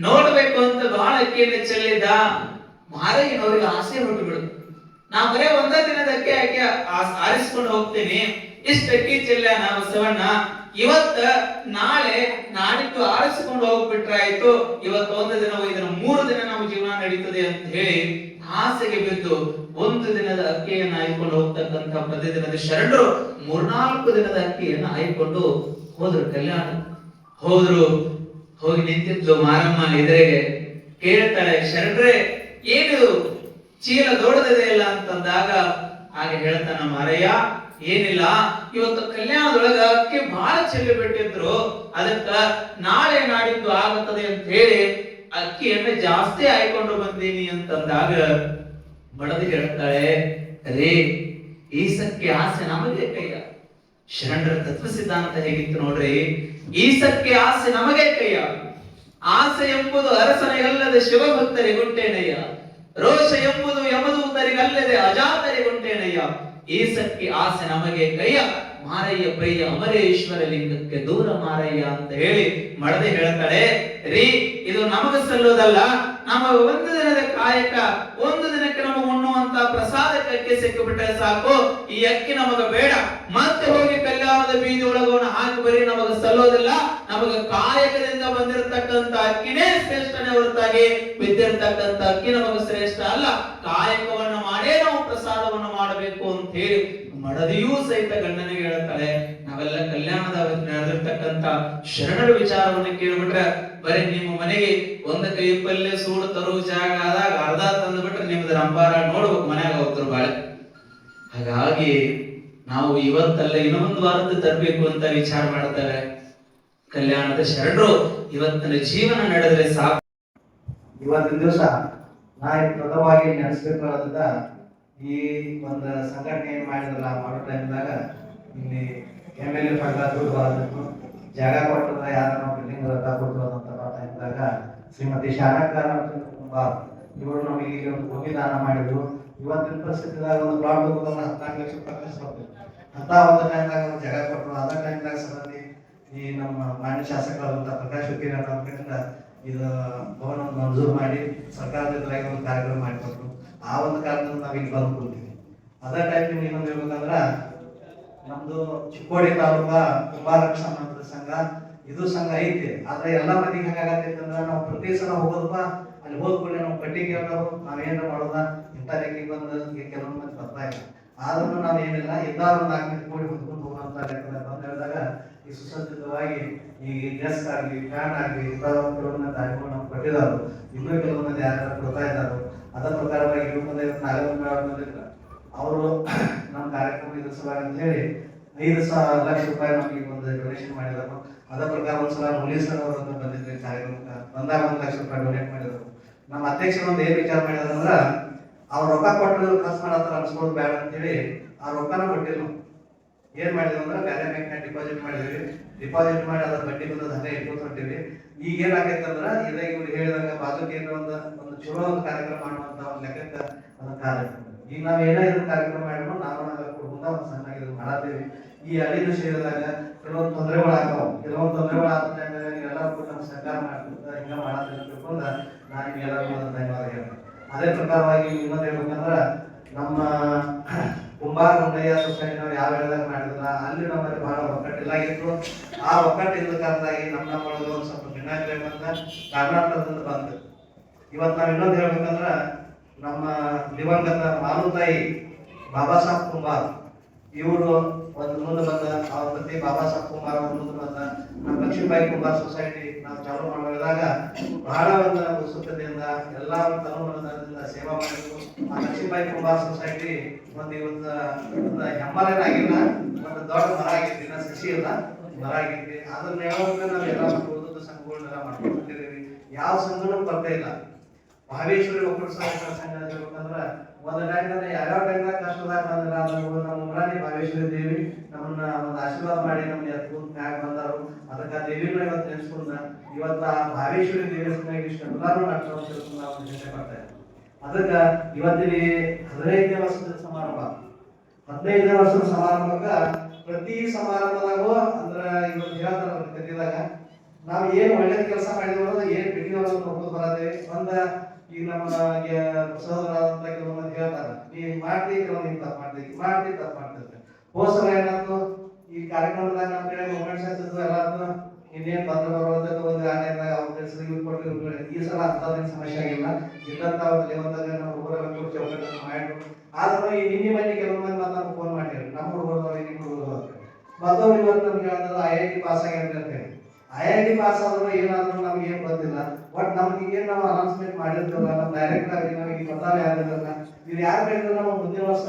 ನೋಡ್ಬೇಕು ಅಂತ ಬಹಳ ಅಕ್ಕಿಯನ್ನು ಚೆಲ್ಲಿದ್ದ. ಮಾರಯ್ಯನವರಿಗೆ ಆಸೆ ಹೊಟ್ಟು ಬಿಡುತ್ತೆ, ನಾ ಬರೇ ಒಂದೇ ದಿನದ ಅಕ್ಕಿ ಹಾಕಿ ಆರಿಸ್ಕೊಂಡು ಹೋಗ್ತೀನಿ, ಇಷ್ಟ ಅಕ್ಕಿ ಚೆಲ್ಲಾನ ಬಸವಣ್ಣ, ಇವತ್ತ ನಾಳೆ ನಾಡಿದ್ದು ಆರಿಸಿಕೊಂಡು ಹೋಗ್ಬಿಟ್ರಾಯ್ತು, ಇವತ್ತು ಒಂದು ದಿನ ಇದನ್ನ 3 ದಿನ ನಮ್ಮ ಜೀವನ ನಡೀತದೆ ಅಂತ ಹೇಳಿ ಆಸೆಗೆ ಬಿದ್ದು ಒಂದು ದಿನದ ಅಕ್ಕಿಯನ್ನು ಆಯ್ಕೊಂಡು ಹೋಗ್ತಕ್ಕಂಥ ಪ್ರತಿದಿನದ ಶರಣರು 3-4 ದಿನದ ಅಕ್ಕಿಯನ್ನು ಆಯ್ಕೊಂಡು ಹೋದ್ರು. ಕಲ್ಯಾಣ ಹೋದ್ರು, ಹೋಗಿ ನಿಂತಿದ್ಲು ಮಾರಮ್ಮ ಎದುರಿಗೆ. ಕೇಳ್ತಾಳೆ, ಶರಣರೇ ಏನಿದು ಚೀಲ ದೊಡ್ಡದಿದೆ ಇಲ್ಲ ಅಂತಂದಾಗ ಹಾಗೆ ಹೇಳ್ತಾನ ಮಾರಯ್ಯ, ಏನಿಲ್ಲ, ಇವತ್ತು ಕಲ್ಯಾಣದೊಳಗ ಅಕ್ಕಿ ಬಹಳ ಚೆಲ್ಲಿ ಬಿಟ್ಟಿದ್ರು, ಅದಕ್ಕ ನಾಳೆ ನಾಡಿದ್ದು ಆಗುತ್ತದೆ ಅಂತ ಹೇಳಿ ಅಕ್ಕಿಯನ್ನ ಜಾಸ್ತಿ ಆಯ್ಕೊಂಡು ಬಂದೀನಿ ಅಂತಂದಾಗ ಬಡದಿ ಹೇಳ್ತಾಳೆ, ರೇ ಈಸಕ್ಕೆ ಆಸೆ ನಮಗೆ ಕೈಯ. ಶರಣರ ತತ್ವ ಸಿದ್ಧಾಂತ ಹೇಗಿತ್ತು ನೋಡ್ರಿ, ಈಸಕ್ಕೆ ಆಸೆ ನಮಗೆ ಕೈಯ, ಆಸೆ ಎಂಬುದು ಅರಸನಿಗಲ್ಲದೆ ಶಿವಭಕ್ತರಿಗುಂಟೇನಯ್ಯ, ರೋಷ ಎಂಬುದು ಯಮದೂತರಿಗಲ್ಲದೆ ಅಜಾತರಿಗುಂಟೇನಯ್ಯ, ಈಸಕ್ಕೆ ಆಸೆ ನಮಗೆ ಕೈಯ, ಮಾರಯ್ಯ ಪ್ರಿಯ ಅಮರೇಶ್ವರ ಲಿಂಗಕ್ಕೆ ದೂರ ಮಾರಯ್ಯ ಅಂತ ಹೇಳಿ ಮಡದೆ ಹೇಳ್ತಾಳೆ, ರೀ ಇದು ನಮಗ ಸಲ್ಲೋದಲ್ಲ, ನಮ್ಮ ಒಂದು ದಿನದ ಕಾಯಕ, ಒಂದು ದಿನಕ್ಕೆ ನಮಗೆ ಉಣ್ಣುವಂತ ಪ್ರಸಾದಕ್ಕೆ ಅಕ್ಕಿ ಸಿಕ್ಕಿಬಿಟ್ರೆ ಸಾಕು, ಈ ಅಕ್ಕಿ ನಮಗ ಬೇಡ, ಮತ್ತೆ ಹೋಗಿ ಕಲ್ಯಾಣದ ಬೀದಿ ಒಳಗವನ್ನ ಹಾಕಿ ಬರೀ ನಮಗ ಸಲ್ಲೋದಿಲ್ಲ, ನಮಗ ಕಾಯಕದಿಂದ ಬಂದಿರತಕ್ಕಂತ ಅಕ್ಕಿನೇ ಶ್ರೇಷ್ಠನೇ ಹೊರತಾಗಿ ಬಿದ್ದಿರ್ತಕ್ಕಂಥ ಅಕ್ಕಿ ನಮಗ ಶ್ರೇಷ್ಠ ಅಲ್ಲ, ಕಾಯಕವನ್ನ ಮಾಡೇ ನಾವು ಪ್ರಸಾದವನ್ನು ಮಾಡಬೇಕು ಅಂತ ಹೇಳಿ ಮಡದಿಯೂ ಸಹಿತ ಗಂಡನಿಗೆ ಹೇಳ್ತಾಳೆ. ನಾವೆಲ್ಲ ಕಲ್ಯಾಣದ ನಡೆದಿರ್ತಕ್ಕಂಥ ಶರಣರ ವಿಚಾರವನ್ನು ಕೇಳ್ಬಿಟ್ರೆ ಬರೀ ನಿಮ್ಮ ಮನೆಗೆ ಒಂದು ಕೈ ಪಲ್ಯ ಸೂಡು ತರುವ ಜಾಗ ಆದಾಗ ಅರ್ಧ ತಂದು ಬಿಟ್ರೆ ನಿಮ್ದು ರಂಬಾರ ನೋಡ್ಬೇಕು ಮನ್ಯಾಗ ಹೋಗ್ತಾರೆ ಬಾಳೆ. ಹಾಗಾಗಿ ನಾವು ಇವತ್ತಲ್ಲ ಇನ್ನೊಂದು ವಾರದ ತರಬೇಕು ಅಂತ ವಿಚಾರ ಮಾಡ್ತಾರೆ. ಕಲ್ಯಾಣದ ಶರಣರು ಇವತ್ತಿನ ಜೀವನ ನಡೆದ್ರೆ ಸಾಕು. ಇವತ್ತಿನ ದಿವಸ ನಾ ಪ್ರಥಮವಾಗಿ ನೆನೆಸ್ಬೇಕಾದ ಈ ಒಂದು ಸಂಘಟನೆ ಏನ್ ಮಾಡಿದ್ರಲ್ಲ ಮಾಡೋ ಟೈಮ್ದಾಗ ಇಲ್ಲಿ MLA ಫಂಡ್ ದುಡ್ಡು ಬರಬೇಕು, ಜಾಗ ಕೊಟ್ಟದ ಯಾರ ಬಿಲ್ಡಿಂಗ್ ಕೊಡ್ತು ಅಂತ ಟೈಮ್ದಾಗ ಶ್ರೀಮತಿ ಶಾರಕ್ಕ ಕುಂಬಾರ್ ಇವರು ನಮಗೆ ಇಲ್ಲಿ ಒಂದು ಭೂಮಿ ದಾನ ಮಾಡಿದ್ರು. ಇವತ್ತಿನ ಪರಿಸ್ಥಿತಿದಾಗ ಒಂದು ಪ್ಲಾಟ್ ಹೋಗೋದಲ್ಲ 14 ಲಕ್ಷ ರೂಪಾಯಿ ಅಂತ ಒಂದು ಟೈಮ್ದಾಗ ಜಾಗ ಕೊಟ್ಟರು. ಅದ ಟೈಮ್ದಾಗ ಸಲಲ್ಲಿ ಈ ನಮ್ಮ ಮಾನ್ಯ ಶಾಸಕರಾದಂಥ ಪ್ರಕಾಶ್ ಹುಕ್ಕೇರಿ ಅವ್ರ ಕಡೆಯಿಂದ ಇದು ಭವನ ಮಂಜೂರು ಮಾಡಿ ಸರ್ಕಾರದ ಒಂದು ಕಾರ್ಯಕ್ರಮ ಮಾಡಿಕೊಟ್ರು. ಆ ಒಂದು ಕಾರಣದಿಂದ ನಾವು ಇಲ್ಲಿ ಬಂದು ಕೂರ್ತೀವಿ. ಅದೇ ಟೈಮ್ ಇನ್ನೊಂದು ಹೇಳ್ಬೇಕಂದ್ರ ನಮ್ದು ಚಿಕ್ಕೋಡಿ ತಾಲೂಕಾ ಕುಂಬಾರ ರಕ್ಷಣಾ ಸಂಘ ಇದು ಸಂಘ ಐತಿ. ಆದ್ರೆ ಎಲ್ಲಾ ಮಂದಿಗೆ ಹೆಂಗಾಗತ್ತೈತೆ ಅಂದ್ರೆ ನಾವು ಪ್ರತಿ ಸಲ ಹೋಗೋದಪ್ಪ ಅಲ್ಲಿ ಹೋದ ಕೂಡಲೇ ನಾವು ಪಟ್ಟಿ ಕೇಳ್ತಾವು, ನಾವೇನಾರ ಮಾಡೋದ ಇಂಥ ಲೆಕ್ಕ ಬಂದ ಕೆಲವೊಂದು ಮಂದಿ ಬರ್ತಾ ಇಲ್ಲ. ಆದ್ರೂ ನಾವು ಏನಿಲ್ಲ ಎಲ್ಲಾರು 4 ಮಂದಿ ಕೂಡಿ ಹೊಂದ್ಕೊಂಡು ಹೋಗೋಂತ ಲೆಕ್ಕ ಬಂದು ಹೇಳಿದಾಗ ಈ ಸುಸಜ್ಜಿತವಾಗಿ ಈ ಡೆಸ್ಕ್ ಆಗ್ಲಿ ಫ್ಯಾನ್ ಆಗ್ಲಿ ಕೆಲವೊಂದು ದಾರಿಗಳು ನಾವು ಕೊಟ್ಟಿದ್ದಾರೆ. ಇನ್ನೂ ಕೆಲವೊಂದು ಯಾರು ಕೊಡ್ತಾ ಇದ್ದಾರೆ. ಅದರ ಪ್ರಕಾರವಾಗಿ 24 ಮಂದಿ ಅವರು ನಮ್ಮ ಕಾರ್ಯಕ್ರಮ ಎದುರಿಸಬಾರದು ಅಂತ ಹೇಳಿ 5 ಲಕ್ಷ ರೂಪಾಯಿ ನಮಗೆ ಒಂದು ಡೊನೇಷನ್ ಮಾಡಿದರು. ಅದ ಪ್ರಕಾರ ಒಂದ್ಸಲ ಮುನೀರ್ ಅವರು ಬಂದಿದ್ರು ಕಾರ್ಯಕ್ರಮಕ್ಕೆ, ಬಂದಾಗ 1 ಲಕ್ಷ ರೂಪಾಯಿ ಡೊನೇಟ್ ಮಾಡಿದರು. ನಮ್ಮ ಅಧ್ಯಕ್ಷರು ಒಂದು ಏನ್ ವಿಚಾರ ಮಾಡಿದ್ರು ಅಂದ್ರ, ಅವ್ರು ರೊಕ್ಕ ಕೊಟ್ಟು ಖರ್ಚು ಮಾಡತ್ತಾರ ಅನ್ಸ್ಬೋದು ಬೇಡ ಅಂತೇಳಿ ಆ ರೊಕ್ಕನ ಕೊಟ್ಟಿಲ್ಲ. ಏನ್ ಮಾಡಿದ್ವಿ ಅಂದ್ರೆ ಬೇರೆ ಬ್ಯಾಂಕ್ನಾಗ ಡಿಪಾಸಿಟ್ ಮಾಡಿದ್ವಿ. ಡಿಪಾಸಿಟ್ ಮಾಡಿ ಅದ್ರ ಬಡ್ಡಿ ಬಂದದ ಹಂಗೆ ಇಟ್ಕೊತ ಹೊಂಟಿವಿ. ಈಗ ಏನಾಗೈತೆ ಅಂದ್ರ ಇದಾಗ ಇವ್ರು ಹೇಳಿದಂಗ ಬಾಜುಕ್ ಏನೋ ಒಂದು ಚಲೋ ಒಂದು ಕಾರ್ಯಕ್ರಮ ಮಾಡುವಂತ ಒಂದು ಲೆಕ್ಕಕ್ಕೆ ಅದನ್ನ ಕಾರ್ಯಕ್ರಮ. ಈಗ ನಾವ್ ಏನೋ ಇದ್ರ ಕಾರ್ಯಕ್ರಮ ಮಾಡಿದ್ರು ನಾವು ಮುಂದೆ ಒಂದು ಸಣ್ಣಾಗಿ ಮಾಡಾತೀವಿ. ಈ ಹಳ್ಳಿನ ಶರೀರದಾಗ ಕೆಲವೊಂದು ತೊಂದರೆಗಳು ಆಗ್ತಾವ. ಕೆಲವೊಂದು ತೊಂದರೆಗಳು ಆದ ಎಲ್ಲರೂ ಕೂಡ ನಮ್ಮ ಸರ್ಕಾರ ಮಾಡ್ತಿರ್ತಾರೆ, ಹಿಂಗ ಮಾಡಾತೀವಿ ತಿಳ್ಕೊಂಡ ನಾನು ನಿಮ್ಗೆಲ್ಲರಿಗೂ ಒಂದು ಧನ್ಯವಾದ ಹೇಳ್ತೀನಿ. ಅದೇ ಪ್ರಕಾರವಾಗಿ ಇನ್ನೊಂದು ಹೇಳ್ಬೇಕಂದ್ರ, ನಮ್ಮ ಕುಂಬಾರ ಗುಂಡಯ್ಯ ಸೊಸೈಟಿ ನಾವು ಯಾವ ಹೇಳಿದಾಗ ಮಾಡಿದ್ರ ಅಲ್ಲಿ ನಮ್ಮಲ್ಲಿ ಬಹಳ ಒಕ್ಕಟ್ಟಿಲ್ಲಾಗಿತ್ತು. ಆ ಒಕ್ಕಟ್ಟಿನ ಕಾರಣವಾಗಿ ನಮ್ಮೊಳಗೆ ಒಂದು ಸ್ವಲ್ಪ ಭಿನ್ನಾಭಿಪ್ರಾಯ ಬಂದ ಕರ್ನಾಟಕದಿಂದ ಬಂತು. ಇವತ್ತು ನಾವು ಇನ್ನೊಂದು ಹೇಳ್ಬೇಕಂದ್ರ, ನಮ್ಮ ದಿವಂಗತ ಮಾಲುತಾಯಿ ಬಾಬಾ ಸಾಹೇಬ್ ಕುಂಬಾರ್ ಇವರು ಒಂದು ಮುಂದೆ ಬಂದ, ಅವ್ರ ಪತಿ ಬಾಬಾ ಸಾಹೇಬ್ ಕುಂಬಾರ್ ಅವ್ರ ಮುಂದೆ ಬಂದ ನಮ್ಮ ಲಕ್ಷ್ಮೀಬಾಯಿ ಕುಂಬಾರ್ ಸೊಸೈಟಿ ನಾವು ಚಾಲೂ ಮಾಡಿದಾಗ ಬಹಳ ಒಂದು ಉತ್ಸುಕತೆಯಿಂದ ಎಲ್ಲ ಒಂದು ತನುಮನದಿಂದ ಸೇವಾ ಮಾಡಿದ್ರು. ಆ ಲಕ್ಷ್ಮೀಬಾಯಿ ಕುಂಬಾರ್ ಸೊಸೈಟಿ ಒಂದು ಇವತ್ತು ಹೆಮ್ಮರೇನ ಆಗಿಲ್ಲ, ಒಂದು ದೊಡ್ಡ ಮರ ಆಗೈತಿ, ಇನ್ನ ಸಸಿ ಇಲ್ಲ, ಮರ ಆಗೈತಿ. ಅದನ್ನ ಹೇಳೋದನ್ನ ನಾವು ಎಲ್ಲ ಉಳಿದ ಸಂಘಗಳನ್ನೆಲ್ಲ ಮಾಡ್ಕೊಂಡಿದ್ದೀವಿ. ಯಾವ ಸಂಘನೂ ಬರ್ತಾ ಇಲ್ಲ. ಮಹೇಶ್ವರಿ ಒಕ್ಕೂಟ ಸಹಕಾರ ಸಂಘ ಹೇಳ್ಬೇಕಂದ್ರ ಒಂದು ಟೈಮ್ನಲ್ಲಿ ಯಾವ್ಯಾವ ಟೈಮ್ದಾಗ ಕಷ್ಟದಾಗ ಬಂದ್ರ ನಮ್ಮ ಉಮ್ರಾಣಿ ಮಹೇಶ್ವರಿ ದೇವಿ ನಮ್ಮನ್ನ ಒಂದು ಆಶೀರ್ವಾದ ಮಾಡಿ ನಮ್ಗೆ ಮ್ಯಾಗ ಬಂದರು. ಅದಕ್ಕೆ ಆ ದೇವಿನ ಇವತ್ತು ನೆನೆಸ್ಕೊಂಡ ಇವತ್ತು ಆ ಮಹೇಶ್ವರಿ ದೇವಿ ಸಲುವಾಗಿ ಇಷ್ಟೆಲ್ಲಾರು ನಾವು ಚಿಂತೆ ಮಾಡ್ತಾ ಇದ್ದೀವಿ. ಅದಕ್ಕೆ ಇವತ್ತಿನ 15ನೇ ವರ್ಷದ ಸಮಾರಂಭ, 15ನೇ ವರ್ಷದ ಸಮಾರಂಭಕ್ಕ ಪ್ರತಿ ಸಮಾರಂಭದಾಗೂ ಅಂದ್ರ ಇವತ್ತು ಹೇಳ್ತಾರ ಕಟ್ಟಿದಾಗ ನಾವು ಏನು ಒಳ್ಳೆ ಕೆಲಸ ಮಾಡಿದ್ರು ಏನ್ ಬಿಟ್ಟಿದವ್ರು ನೋಡ್ಕೊಂಡು ಬರತ್ತೇವೆ. ಒಂದ ಈಗ ನಮ್ಮ ಸಹೋದರಾದಂತ ಕೆಲವೊಂದು ಹೇಳ್ತಾರ, ನೀ ಮಾಡ್ತಿ ಕೆಲವೊಂದು ತಪ್ಪು ಮಾಡ್ತಿ ತಪ್ಪು ಮಾಡ್ತಿರ್ತಾರೆ. ಹೋಸಲ ಏನಾಯ್ತು, ಈ ಕಾರ್ಯಕ್ರಮದಾಗ ನಮ್ಮ ಕಡೆ ಮೂಮೆಂಟ್ಸ್ ಆಗ್ತಿದ್ವು ಎಲ್ಲಾದ್ರು ಇನ್ನೇನ್ ಪತ್ರ ಬರುವಂತದ್ದು ಒಂದು ಆಟದಾಗ ಅವ್ರ ಕೆಲಸ ಇವ್ರು ಕೊಟ್ಟು ಈ ಸಲ ಅಂತದೇನು ಸಮಸ್ಯೆ ಆಗಿಲ್ಲ. ಇಲ್ಲಂತ ಅವ್ರ ದೇವಂತಾಗ ನಾವು ಹುಡುಗರೆಲ್ಲ ಕೂಡ ಚೌಕಟ್ಟನ್ನು ಮಾಡಿದ್ರು. ಆದ್ರೂ ಈ ನಿನ್ನೆ ಮನೆ ಕೆಲವೊಂದು ಮಂದಿ ನಮ್ಗೆ ಫೋನ್ ಮಾಡಿದ್ರು, ನಮ್ಮ ಹುಡುಗರು ನಿಮ್ಮ ಹುಡುಗರು ಮತ್ತವ್ರು ಇವತ್ತು ನಮ್ಗೆ ಹೇಳಿದ್ರು IIT ಪಾಸ್ ಆಗ್ಯಾರ ಅಂತ ಹೇಳಿ. IIT ಪಾಸ್ ಆದ್ರೂ ಏನಾದ್ರು ನಮ್ಗೆ ಏನ್ ಬಂದಿಲ್ಲ. ಬಟ್ ನಮ್ಗೆ ಏನ್ ನಾವು ಅನೌನ್ಸ್ಮೆಂಟ್ ಮಾಡಿರ್ತೀವಲ್ಲ, ನಮ್ಮ ಡೈರೆಕ್ಟರ್ ಆಗಿ ನಮಗೆ ಗೊತ್ತಾಗ ಯಾರಿಲ್ಲ, ನೀವು ಯಾರು ಹೇಳಿದ್ರೆ ನಾವು ಮುಂದಿನ ವರ್ಷ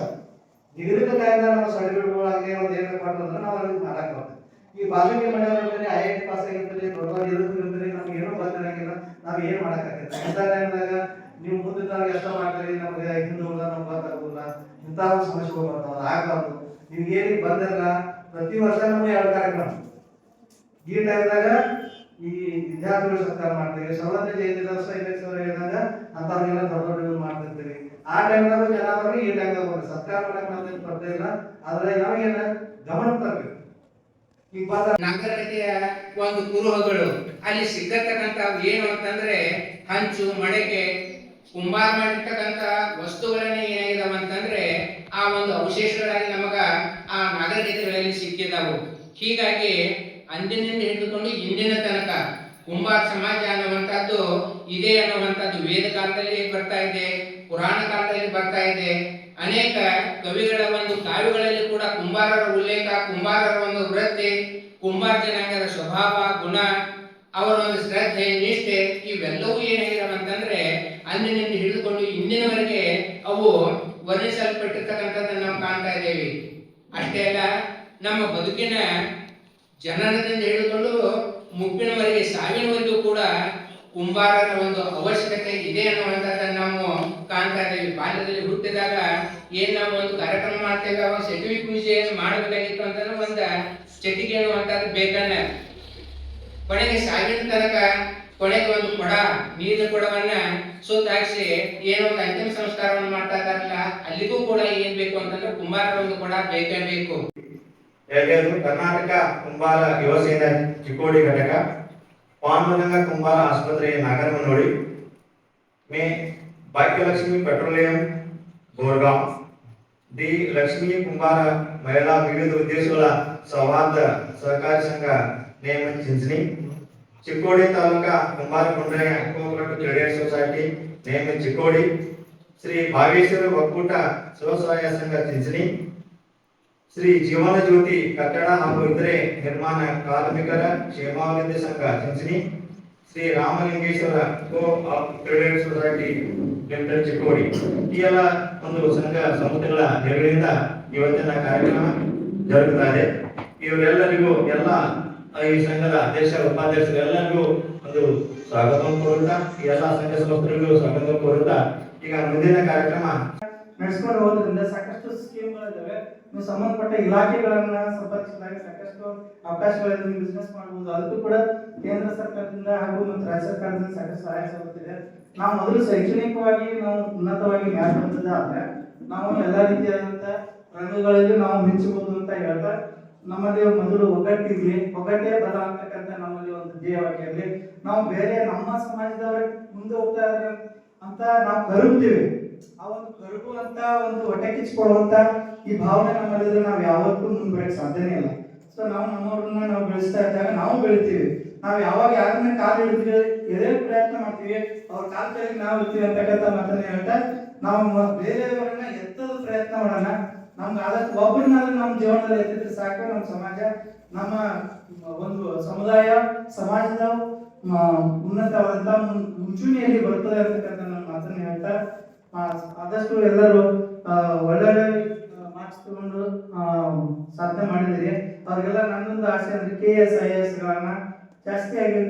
ನಿಗದಿತ ಟೈಮ್ನ ನಮ್ಮ ಸರ್ಟಿಫಿಕೇಟ್ಗಳಾಗಿ ಒಂದು ಏನು ಕೊಟ್ಟಂದ್ರೆ ನಾವು ಅಲ್ಲಿ ಮಾಡಕ್ ಬರ್ತದೆ. ಈ ಬಾಜುಕಿ ಮನೆಯವ್ರಿಗೆ IIT ಪಾಸ್ ಆಗಿರ್ತೀರಿ, ದೊಡ್ಡವ್ರು ಇರ್ತೀರಿ, ನಮ್ಗೆ ಏನೂ ಬಂದಿರಂಗಿಲ್ಲ, ನಾವ್ ಏನ್ ಮಾಡಕ್ಕಾಗತ್ತೆ. ಇಂಥ ಟೈಮ್ದಾಗ ನೀವು ಮುಂದಿನ ಎಷ್ಟ ಮಾಡ್ತೀರಿ, ನಮ್ಗೆ ಹಿಂದುಳಿದ ನಮ್ಗೆ ಗೊತ್ತಾಗೋದಿಲ್ಲ, ಇಂಥ ಒಂದು ಸಮಸ್ಯೆಗಳು ಬರ್ತಾವ, ಆಗ್ಬಾರ್ದು. ನೀವು ಏನಿಗೆ ಬಂದಿರಲ್ಲ, ಪ್ರತಿ ವರ್ಷ ನಮ್ಗೆ 2 ಕಾರ್ಯಕ್ರಮ ಈ ಟೈಮ್ದಾಗ ಈ ವಿದ್ಯಾರ್ಥಿಗಳು ಸತ್ಕಾರ ಮಾಡ್ತೀವಿ. ಸವಲತ್ತು ಜಯಂತಿ ದಿವಸ ಇಲೆಕ್ಷನ್ ಹೇಳಿದಾಗ ಅಂತವ್ರಿಗೆಲ್ಲ ದೊಡ್ಡ ದೊಡ್ಡ ಮಾಡ್ತಿರ್ತೀವಿ. ಆ ಟೈಮ್ದಾಗ ಜನ ಬರ್ರಿ, ಈ ಟೈಮ್ದಾಗ ಬರ್ರಿ, ಸತ್ಕಾರ ಮಾಡಕ್ ನಮ್ದೇನು ಬರ್ತಾ ಇಲ್ಲ. ಆದ್ರೆ ನಾವೇನ ಗಮನ ತರಬೇಕು. ಈಗ ನಾಗರಿಕತೆಯ ಒಂದು ಕುರುಹುಗಳು ಅಲ್ಲಿ ಸಿಗತಕ್ಕಂತ ಏನು ಅಂತಂದ್ರೆ ಹಂಚು, ಮಡಕೆ, ಕುಂಬಾರ ಮಾಡಿರ್ತಕ್ಕಂತ ವಸ್ತುಗಳನ್ನೇ ಏನಾಗಿದಾವ ಅಂತಂದ್ರೆ ಆ ಒಂದು ಅವಶೇಷಗಳಾಗಿ ನಮಗ ಆ ನಾಗರಿಕತೆಗಳಲ್ಲಿ ಸಿಕ್ಕಿದಾವು. ಹೀಗಾಗಿ ಅಂದಿನಿಂದ ಹಿಡಿದುಕೊಂಡು ಇಂದಿನ ತನಕ ಕುಂಬಾರ ಸಮಾಜ ಅನ್ನುವಂಥದ್ದು ಇದೆ ಅನ್ನುವಂಥದ್ದು ವೇದ ಕಾಲದಲ್ಲಿ ಬರ್ತಾ ಇದೆ, ಪುರಾಣ ಕಾಲದಲ್ಲಿ ಬರ್ತಾ ಇದೆ. ಅನೇಕ ಕವಿಗಳ ಒಂದು ಕಾವ್ಯಗಳಲ್ಲಿ ಕೂಡ ಕುಂಬಾರರ ಉಲ್ಲೇಖ, ಕುಂಬಾರರ ಒಂದು ವೃತ್ತಿ, ಕುಂಬಾರ ಜನಾಂಗದ ಸ್ವಭಾವ, ಗುಣ, ಅವರ ಒಂದು ಶ್ರದ್ಧೆ, ನಿಷ್ಠೆ ಇವೆಲ್ಲವೂ ಏನಾಗಿದಾವ ಅಂತಂದ್ರೆ ಅಂದಿನಿಂದ ಹಿಡಿದುಕೊಂಡು ಇಂದಿನವರೆಗೆ ಅವು ವರ್ಣಿಸಲ್ಪಟ್ಟಿರ್ತಕ್ಕಂಥದ್ದನ್ನು ನಾವು ಕಾಣ್ತಾ ಇದ್ದೇವೆ. ಅಷ್ಟೇ ಅಲ್ಲ, ನಮ್ಮ ಬದುಕಿನ ಜನನದಿಂದ ಹಿಡಿದುಕೊಂಡು ಮುಪ್ಪಿನವರೆಗೆ, ಸಾವಿನವರೆಗೂ ಕೂಡ ಕುಂಬಾರರ ಒಂದು ಅವಶ್ಯಕತೆ ಇದೆ ಅನ್ನುವಂಥದ್ದನ್ನು ನಾವು ಕಾಣ್ತಾ ಇದ್ದೇವೆ. ಬಾಲ್ಯದಲ್ಲಿ ಹುಟ್ಟಿದಾಗ ಏನ್ ನಾವು ಒಂದು ಕಾರ್ಯಕ್ರಮ ಮಾಡ್ತೇವೆ, ಅವಾಗ ಸೆಟವಿ ಪೂಜೆಯನ್ನು ಮಾಡಬೇಕಾಗಿತ್ತು ಅಂತಂದ್ರೆ ಒಂದು ಚಟಿಕೆ ಅನ್ನುವಂಥದ್ದು ಬೇಕನ್ನ. ಕೊನೆಗೆ ಸಾವಿನ ತನಕ ಕೊನೆಗೆ ಒಂದು ಕೊಡ, ನೀರಿನ ಕೊಡವನ್ನ ಸುತ್ತಾಕ್ಸಿ ಏನೋ ಒಂದು ಅಂತಿಮ ಸಂಸ್ಕಾರವನ್ನು ಮಾಡ್ತಾ ಇದ್ದಾರಲ್ಲ, ಅಲ್ಲಿಗೂ ಕೂಡ ಏನ್ ಬೇಕು ಅಂತಂದ್ರೆ ಕುಂಬಾರರ ಒಂದು ಕೊಡ ಬೇಕೇ ಬೇಕು. ಎರಡನೇದು ಕರ್ನಾಟಕ ಕುಂಬಾರ ಯುವ ಸೇನಾ ಚಿಕ್ಕೋಡಿ ಘಟಕ, ಪಾಂಡುರಂಗ ಕುಂಬಾರ ಆಸ್ಪತ್ರೆ ನಾಗರಮನೋಡಿ, ಮೇ ಭಾಗ್ಯಲಕ್ಷ್ಮಿ ಪೆಟ್ರೋಲಿಯಂ ಗೋರ್ಗಾಂವ್, ದಿ ಲಕ್ಷ್ಮೀ ಕುಂಬಾರ ಮಹಿಳಾ ವಿವಿಧ ಉದ್ದೇಶಗಳ ಸೌಹಾರ್ದ ಸಹಕಾರಿ ಸಂಘ ನೇಮ ಚಿಂಚಣಿ, ಚಿಕ್ಕೋಡಿ ತಾಲೂಕಾ ಕುಂಬಾರ ಗುಂಡಯ್ಯ ಕೋಕಟ್ ಕ್ರೆಡಿಟ್ ಸೊಸೈಟಿ ನೇಮ ಚಿಕ್ಕೋಡಿ, ಶ್ರೀ ಭಾವೇಶ್ವರ ಒಕ್ಕೂಟ ಸ್ವಸಹಾಯ ಸಂಘ ಚಿಂಚಣಿ, ಶ್ರೀ ಜೀವನ ಜ್ಯೋತಿ ಕಟ್ಟಡ ಹಾಗೂ ಇತರೆ ನಿರ್ಮಾಣ ಕಾರ್ಮಿಕರ ಕ್ಷೇಮಾಭಿವೃದ್ಧಿ ಸಂಘ ಚಿಂಚಣಿ, ಶ್ರೀ ರಾಮಲಿಂಗೇಶ್ವರ ಕೋ ಕ್ರೆಡಿಟ್ ಸೊಸೈಟಿ ಲಿಮಿಟೆಡ್ ಚಿಕ್ಕೋಡಿ. ಈ ಎಲ್ಲ ಒಂದು ಸಂಘ ಸಂಸ್ಥೆಗಳ ನೆರವಿನಿಂದ ಇವತ್ತಿನ ಕಾರ್ಯಕ್ರಮ ಜರುಗುತ್ತಾ ಇದೆ. ಇವರೆಲ್ಲರಿಗೂ ಎಲ್ಲ ಈ ಸಂಘದ ಅಧ್ಯಕ್ಷ ಉಪಾಧ್ಯಕ್ಷರು ಎಲ್ಲರಿಗೂ ಒಂದು ಸ್ವಾಗತ ಕೋರುತ್ತಾ, ಈ ಎಲ್ಲ ಸಂಘ ಸದಸ್ಯರಿಗೂ ಸ್ವಾಗತ ಕೋರುತ್ತಾ ಈಗ ಮುಂದಿನ ಕಾರ್ಯಕ್ರಮ ನಡೆಸ್ಕೊಂಡು ಹೋದ್ರಿಂದ ಸಾಕಷ್ಟು ಸ್ಕೀಮ್ಗಳಿದ್ದಾವೆ. ನೀವು ಸಂಬಂಧಪಟ್ಟ ಇಲಾಖೆಗಳನ್ನ ಸಂಪರ್ಕಿಸಿದಾಗ ಸಾಕಷ್ಟು ಅವಕಾಶಗಳಿದೆ, ನೀವು ಬಿಸ್ನೆಸ್ ಮಾಡಬಹುದು. ಅದಕ್ಕೂ ಕೂಡ ಕೇಂದ್ರ ಸರ್ಕಾರದಿಂದ ಹಾಗೂ ಮತ್ತು ರಾಜ್ಯ ಸರ್ಕಾರದಿಂದ ಸಾಕಷ್ಟು ಸಹಾಯ ಸಿಗುತ್ತಿದೆ. ನಾವು ಮೊದಲು ಶೈಕ್ಷಣಿಕವಾಗಿ ನಾವು ಉನ್ನತವಾಗಿ ಮ್ಯಾಚ್ ಬಂದಿದ್ದಾದ್ರೆ ನಾವು ಎಲ್ಲ ರೀತಿಯಾದಂತ ರಂಗಗಳಲ್ಲಿ ನಾವು ಮಿಂಚಬಹುದು ಅಂತ ಹೇಳ್ತಾ, ನಮ್ಮಲ್ಲಿ ಮೊದಲು ಒಗ್ಗಟ್ಟಿರ್ಲಿ, ಒಗ್ಗಟ್ಟೇ ಬಲ ಅಂತಕ್ಕಂಥ ನಮ್ಮಲ್ಲಿ ಒಂದು ಧ್ಯೇಯವಾಗಿರಲಿ. ನಾವು ಬೇರೆ ನಮ್ಮ ಸಮಾಜದವರ ಮುಂದೆ ಹೋಗ್ತಾ ಇದ್ರೆ ಅಂತ ನಾವು ಕರುಗ್ತೀವಿ. ಆ ಒಂದು ಕರುಗುವಂತ ಒಂದು ಹೊಟ್ಟೆ ಕಿಚ್ಕೊಡುವಂತ ಈ ಭಾವನೆ ನಮ್ಮಲ್ಲಿದ್ರೆ ನಾವು ಯಾವತ್ತೂ ಮುಂದುವರೆಯಕ್ಕೆ ಸಾಧ್ಯನೇ ಇಲ್ಲ. ಸೊ ನಾವು ನಮ್ಮವ್ರನ್ನ ನಾವು ಬೆಳೆಸ್ತಾ ಇದ್ದಾಗ ನಾವು ಬೆಳಿತೀವಿ. ನಾವು ಯಾವಾಗ ಯಾರನ್ನ ಕಾಲು ಹಿಡಿದ್ರೆ ಎದೇ ಪ್ರಯತ್ನ ಮಾಡ್ತೀವಿ, ಅವ್ರ ಕಾಲ್ ಕೆಳಗೆ ನಾವು ಇರ್ತೀವಿ ಅಂತಕ್ಕಂಥ ಮಾತನ್ನ ಹೇಳ್ತಾ ನಾವು ಬೇರೆಯವರನ್ನ ಎತ್ತದ ಪ್ರಯತ್ನ ಮಾಡೋಣ. ನಮ್ಗೆ ಆದಷ್ಟು ಒಬ್ಬರನ್ನಾದ್ರೂ ನಮ್ಮ ಜೀವನದಲ್ಲಿ ಎತ್ತಿದ್ರೆ ಸಾಕು. ನಮ್ಮ ಸಮಾಜ, ನಮ್ಮ ಒಂದು ಸಮುದಾಯ, ಸಮಾಜದ ಉನ್ನತವಾದಂತ ಮುಂಚೂಣಿಯಲ್ಲಿ ಬರ್ತದೆ ಅಂತಕ್ಕಂಥ ನನ್ನ ಮಾತನ್ನ ಹೇಳ್ತಾ, ಆದಷ್ಟು ಎಲ್ಲರೂ ಒಳ್ಳೊಳ್ಳೆ ಮಾರ್ಕ್ಸ್ ತಗೊಂಡು ಸಾಧನೆ ಮಾಡಿದಿರಿ. ಅವ್ರಿಗೆಲ್ಲ ನನ್ನೊಂದು ಆಸೆ ಅಂದ್ರೆ KS IAS ಗಳನ್ನ ಜಾಸ್ತಿಯಾಗಿ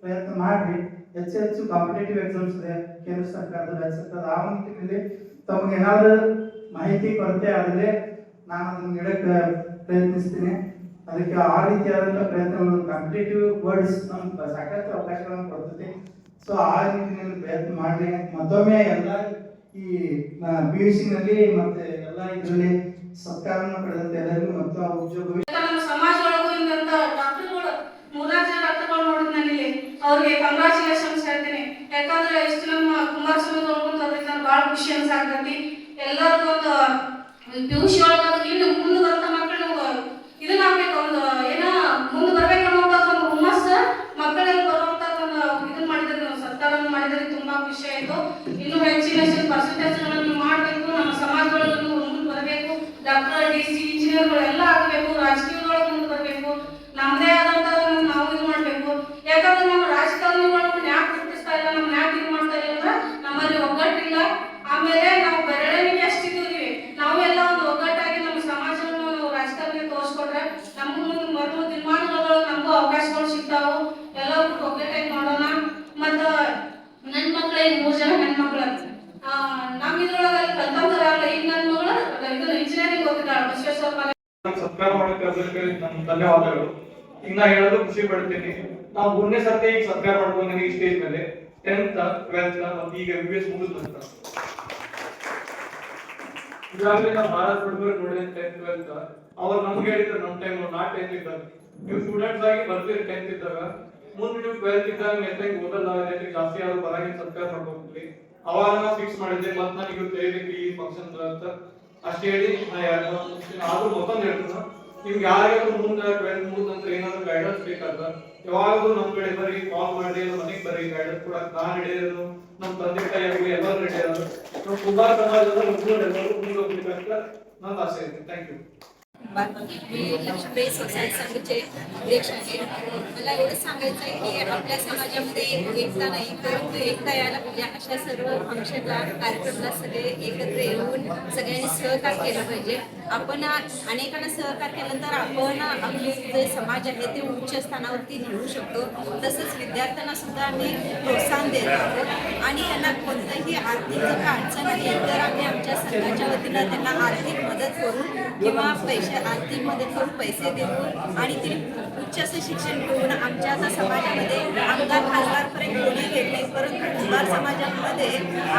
ಪ್ರಯತ್ನ ಮಾಡ್ರಿ. ಹೆಚ್ಚು ಕಾಂಪಿಟೇಟಿವ್ ಎಕ್ಸಾಮ್ಸ್ ಇದೆ ಕೇಂದ್ರ ಸರ್ಕಾರದ, ರಾಜ್ಯ ಸರ್ಕಾರದ. ಆ ನಿಟ್ಟಿನಲ್ಲಿ ತಮಗೆ ಏನಾದ್ರು ಮಾಹಿತಿ ಕೊರತೆ ಆದರೆ ನಾನು ಅದನ್ನ ನೀಡಕ್ಕೆ ಪ್ರಯತ್ನಿಸ್ತೀನಿ. ಅದಕ್ಕೆ ಆ ರೀತಿಯಾದಂಥ ಪ್ರಯತ್ನಗಳು, ಕಾಂಪಿಟೇಟಿವ್ ವರ್ಡ್ಸ್ ನಮ್ಗೆ ಸಾಕಷ್ಟು ಅವಕಾಶಗಳನ್ನು ಕೊಡ್ತದೆ. ಸೊ ಆ ನಿಟ್ಟಿನಲ್ಲಿ ಪ್ರಯತ್ನ ಮಾಡ್ರಿ. ಮತ್ತೊಮ್ಮೆ ಎಲ್ಲ ಈ PUC ನಲ್ಲಿ ಮತ್ತೆ ಎಲ್ಲ ಇದರಲ್ಲಿ ಸರ್ಕಾರನ ಪಡೆದಂತೆ ಎಲ್ಲರಿಗೂ ಮತ್ತು ಉದ್ಯೋಗ ನಮ್ಮ ಸಮಾಜದೊಳಗೂ ಇಂದಂತ ಡಾಕ್ಟರ್ಗಳು ಮೂರಾರು ಜನ ಡಾಕ್ಟರ್ಗಳು ನೋಡಿದ್ ನಾನಿಲ್ಲಿ ಅವ್ರಿಗೆ ಕಂಗ್ರಾಚುಲೇಷನ್ಸ್ ಹೇಳ್ತೀನಿ. ಯಾಕಂದ್ರೆ ಇಷ್ಟು ನಮ್ಮ ಕುಮಾರಸ್ವಾಮಿ ನೋಡ್ಕೊಂಡು ಅವ್ರಿಗೆ ನಾನು ಭಾಳ ಖುಷಿ ಅನ್ಸಾಕತ್ತಿ. ಎಲ್ಲರಿಗೂ ಒಂದು PUC ಒಳಗಾದ್ರೆ ಇನ್ನು ಮುಂದೆ ಬರುತ್ತ ಮಕ್ಕಳು ಇದನ್ನ ಆಗ್ಬೇಕು, ಒಂದು ಏನ ಮುಂದೆ ಬರ್ಬೇಕು ಅನ್ನೋಂಥ ಒಂದು ಹುಮ್ಮಸ್ಸ ಮಕ್ಕಳಲ್ಲಿ ಬರುವಂತ ಒಂದು ಇದನ್ನ ಮಾಡಿದ್ರೆ ಸರ್ಕಾರ ಮಾಡಿದ್ರೆ ತುಂಬಾ ಖುಷಿ ಆಯ್ತು. ಇನ್ನು ಹೆಚ್ಚಿನ ಪರ್ಸೆಂಟೇಜ್ ನೀವು ಮಾಡಬೇಕು, ನಮ್ಮ ಸಮಾಜದೊಳಗೆ ಮುಂದೆ ಬರಬೇಕು. ಡಾಕ್ಟರ್ DC ಇಂಜಿನಿಯರ್ಗಳು ಎಲ್ಲ ಆಗಬೇಕು, ರಾಜಕೀಯದೊಳಗೆ ಮುಂದೆ ಬರಬೇಕು, ನಮ್ಮದೇ ಆದಂತ ನಾವು ಇದು ಮಾಡಬೇಕು. ಯಾಕಂದ್ರೆ ನಮ್ಮ ರಾಜಕಾರಣಿಗಳು ಯಾಕೆ ಗುರುತಿಸ್ತಾ ಇಲ್ಲ, ನಮ್ಮ ಯಾಕೆ ಇದು ಮಾಡ್ತಾ ಇಲ್ಲ ಅಂದ್ರೆ ನಮ್ಮಲ್ಲಿ ಒಗ್ಗಟ್ಟಿಲ್ಲ. ಆಮೇಲೆ ನಾವು ಬೆರಳಿಗೆ ಅಷ್ಟಿದ್ದೀವಿ. ನಾವೆಲ್ಲ ಒಂದು ಒಗ್ಗಟ್ಟಾಗಿ ನಮ್ಮ ಸಮಾಜವನ್ನು ನಾವು ರಾಜಕಾರಣಿಗೆ ತೋರಿಸ್ಕೊಟ್ರೆ ನಮಗೂ ಮುಂದೆ ಬರುವ ದಿನಮಾನಗಳೊಳಗೆ ನಮಗೂ ಅವಕಾಶಗಳು ಸಿಗ್ತಾವು. ಎಲ್ಲರೂ ಒಗ್ಗಟ್ಟಾಗಿ ಮಾಡೋಣ. ಮತ್ತ ನನ್ನ ಮಕ್ಳ ಈಗ 3 ಜನ ಹೆಣ್ಮಕ್ಳು ನಮ್ಮ ಇದ್ರೊಳಗೆ ಕಲ್ತಂತಾರಲ್ಲ. ಈಗ ನನ್ನ ಮಗಳು ಇದು ಇಂಜಿನಿಯರಿಂಗ್ ಓದಿದ್ದಾಳೆ ಬಸವೇಶ್ವರ. ಸತ್ಕಾರ ಮಾಡಕ್ಕೆ ನಮ್ಮ ಧನ್ಯವಾದಗಳು. ಈಗ ನಾ ಹೇಳೋದು ಖುಷಿ ಪಡ್ತೀನಿ. ನಾವು 3ನೇ ಸರ್ತಿ ಈಗ ಸತ್ಕಾರ ಮಾಡ್ಕೊಂಡ್ರೆ ಈ ಸ್ಟೇಜ್ ಮೇಲೆ 10th 12th ಮತ್ತು ಈಗ MBBS ಮುಗಿದ ನಂತರ ಈಗಾಗಲೇ ನಾವು ಭಾರತ್ ಹುಡುಗರು ನೋಡಿದ 10th 12th ಅವ್ರು ನಮ್ಗೆ ಹೇಳಿದ್ರು ನಮ್ಮ ಟೈಮ್ ನಾ 10th ಇದ್ದಾಗ ನೀವು ಸ್ಟೂಡೆಂಟ್ಸ್ ಆಗಿ ಬರ್ತೀರಿ 10th ಇದ್ದಾಗ, ಮುಂದೆ ನೀವು 12th ಇದ್ದಾಗ ನೆಟ್ಟಾಗಿ ಓದಲ್ಲ, ನೆಟ್ಟಿಗೆ ಜಾಸ್ತಿ ಯಾರು ಬರಾಗಿ ಸತ್ಕಾರ ಮಾಡ್ಕೊಂಡ್ರಿ. ಅವಾಗ ನಾವು ಫಿಕ್ಸ್ ಮಾಡಿದ್ದೆ ಮತ್ತೆ ನನಗೆ ತೆರಿಬೇಕು ಈ ಫಂಕ್ಷನ್ ಅಂತ ಅಷ್ಟೇ ಹೇಳಿ ಆದ್ರೂ ಮತ್ತೊಂದು ಹೇಳ್ತೀನಿ, ನಿಮ್ಗೆ ಯಾರಿಗಾದ್ರೂ ಮುಂದೆ 12th ಮುಗಿದ ನಂತರ ಏನಾದ್ರು ಗೈಡೆನ್ಸ್ ಬೇಕಾದ ಯಾವಾಗಲೂ ನಮ್ಮ ಕಡೆ ಬರ್ರಿ, ಕಾಲ್ ಮಾಡಿ ಮನೆಗೆ ಬರ್ರಿ, ಗೈಡೆನ್ಸ್ ಕೂಡ ನಾನು ರೆಡಿ ಇರೋದು, ನಮ್ಮ ತಂದೆ ತಾಯಿಯಾಗಿ ಎಲ್ಲರೂ ರೆಡಿ ಇರೋದು. ನಮ್ಮ ಕುಂಬಾರ ಸಮಾಜದ ಹುಡುಗರು ಎಲ್ಲರೂ ಮುಂದೆ ಹೋಗ್ಬೇಕಂತ ನನ್ನ ಆಸೆ ಇದೆ. Thank you. मी लक्ष्मीबाई सोसायटी संघाचे अध्यक्ष आहे. मला एवढंच सांगायचं आहे की आपल्या समाजामध्ये एकता नाही, परंतु एकता यायला पाहिजे. अशा सर्व फंक्शनला, कार्यक्रमाला सगळे एकत्र येऊन सगळ्यांनी सहकार्य केलं पाहिजे. आपण अनेकांना सहकार्य केलं तर आपण आपले जे समाज आहे ते उच्च स्थानावरती नेऊ शकतो. तसंच विद्यार्थ्यांना सुद्धा आम्ही प्रोत्साहन देत आहोत आणि त्यांना कोणतंही आर्थिक जर का अडचण आली तर आम्ही आमच्या संघाच्या वतीनं त्यांना आर्थिक मदत करून किंवा आर्थिक मदत करून पैसे देऊन आणि ते उच्च असं शिक्षण घेऊन आमच्या आता समाजामध्ये आमदार खासदारपर्यंत कोणी गेले नाही, परंतु कुंभार समाजामध्ये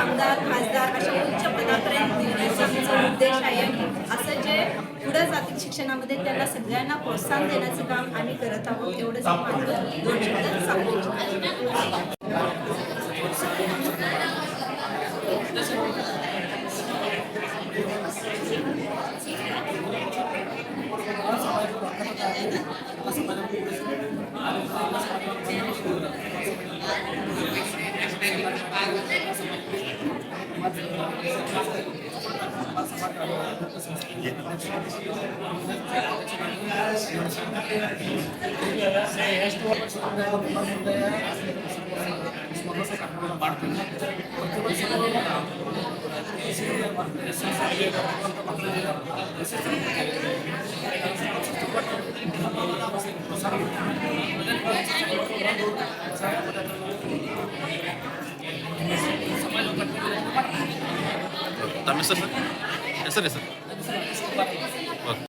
आमदार खासदार अशा उच्च पदापर्यंत नेण्याचा आमचा उद्देश आहे. असं जे पुढे जातील शिक्षणामध्ये त्यांना सगळ्यांना प्रोत्साहन देण्याचं काम आम्ही करत आहोत. एवढंच माझं 2 शब्द सांगू ಎಷ್ಟು ಸ್ಪರ್ಧೆ ಕಾರ್ಯಕ್ರಮ ಮಾಡ್ತೀವಿ. ಪ್ರತಿ ವರ್ಷ SSLC ಬರುವಂಥ ಮಕ್ಕಳಿಗೆ ತಮ್ಮ ಹೆಸರು ಸರ್? ಹೆಸರು